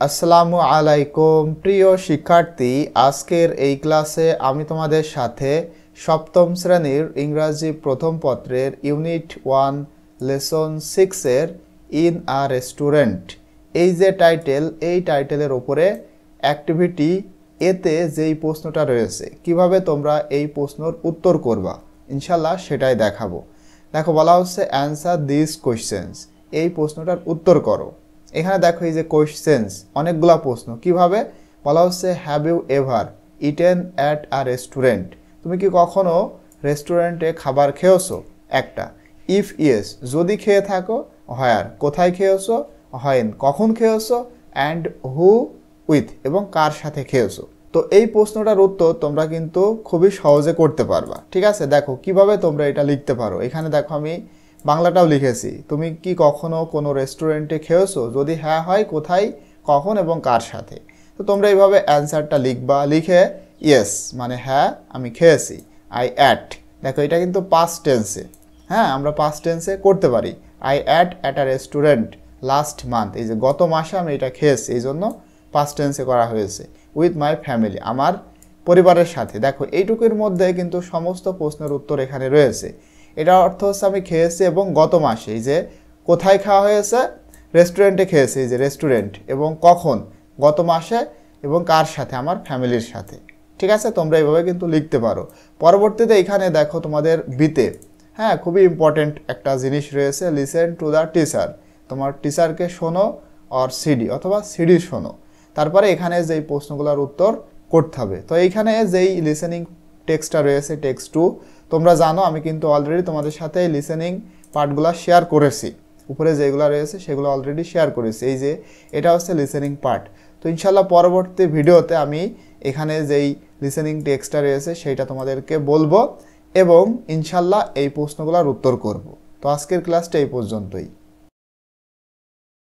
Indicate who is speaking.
Speaker 1: আসসালামু আলাইকুম প্রিয় শিক্ষার্থী, আজকের এই ক্লাসে আমি তোমাদের সাথে সপ্তম শ্রেণীর ইংরাজি প্রথম পত্রের ইউনিট 1 লেসন 6 এর ইন আ রেস্টুরেন্ট এই যে টাইটেল, এই টাইটেলের উপরে অ্যাক্টিভিটি এতে যেই প্রশ্নটা রয়েছে কিভাবে তোমরা এই প্রশ্নের উত্তর করবা ইনশাআল্লাহ সেটাই দেখাবো। দেখো, বলা হচ্ছে অ্যান্সার দিস কোয়েশ্চেন্স, এই প্রশ্নটার উত্তর করো। এখানে দেখো এই যে কোয়েশ্চেন্স, অনেকগুলা প্রশ্ন। কিভাবে বলা হচ্ছে have you ever eaten at a restaurant, তুমি কি কখনো রেস্টুরেন্টে খাবার খেয়েছো? একটা। ইফ ইয়েস, যদি খেয়ে থাকো, হোয়ার, কোথায় খেয়েছো, হোয়েন, কখন খেয়েছো, অ্যান্ড হু উইথ, এবং কার সাথে খেয়েছো। তো এই প্রশ্নটার উত্তর তোমরা কিন্তু খুবই সহজে করতে পারবা। ঠিক আছে, দেখো কিভাবে তোমরা এটা লিখতে পারো। এখানে দেখো আমি বাংলাটাও লিখেছি। তুমি কি কখনো কোনো রেস্টুরেন্টে খেয়েছো? যদি হ্যাঁ হয়, কোথায়, কখন এবং কার সাথে। তো তোমরা এইভাবে অ্যান্সারটা লিখবা। লিখে ইয়েস মানে হ্যাঁ আমি খেয়েছি, আই অ্যাট, দেখো এটা কিন্তু পাস্ট টেন্সে। হ্যাঁ, আমরা পাস্ট টেন্সে করতে পারি। I at a restaurant last month, এই যে গত মাসে আমি এটা খেয়েছি, এই জন্য পাস্ট টেন্সে করা হয়েছে। উইথ মাই ফ্যামিলি, আমার পরিবারের সাথে। দেখো এইটুকুর মধ্যে কিন্তু সমস্ত প্রশ্নের উত্তর এখানে রয়েছে। এটা অর্থ হচ্ছে আমি খেয়েছি এবং গত মাসে, এই যে কোথায় খাওয়া হয়েছে, রেস্টুরেন্টে খেয়েছি, এই যে রেস্টুরেন্ট, এবং কখন, গত মাসে, এবং কার সাথে, আমার ফ্যামিলির সাথে। ঠিক আছে, তোমরা এইভাবে কিন্তু লিখতে পারো। পরবর্তীতে এখানে দেখো তোমাদের বিতে, হ্যাঁ, খুবই ইম্পর্টেন্ট একটা জিনিস রয়েছে, লিসেন টু দ্য টিচার, তোমার টিচারকে শোনো, অর সিডি অথবা সিডি শোনো। তারপরে এখানে যেই প্রশ্নগুলোর উত্তর করতে হবে। তো এইখানে যেই লিসেনিং টেক্সটটা রয়েছে, টেক্সট 2, তোমরা জানো আমি কিন্তু অলরেডি তোমাদের সাথে লিসেনিং পার্টগুলো শেয়ার করেছি। উপরে যেগুলো রয়েছে সেগুলো অলরেডি শেয়ার করেছি। এই যে এটা হচ্ছে লিসেনিং পার্ট। তো ইনশাল্লাহ পরবর্তী ভিডিওতে আমি এখানে যেই লিসেনিং টেক্সটটা রয়েছে সেইটা তোমাদেরকে বলবো এবং ইনশাল্লাহ এই প্রশ্নগুলোর উত্তর করব। তো আজকের ক্লাসটা এই পর্যন্তই।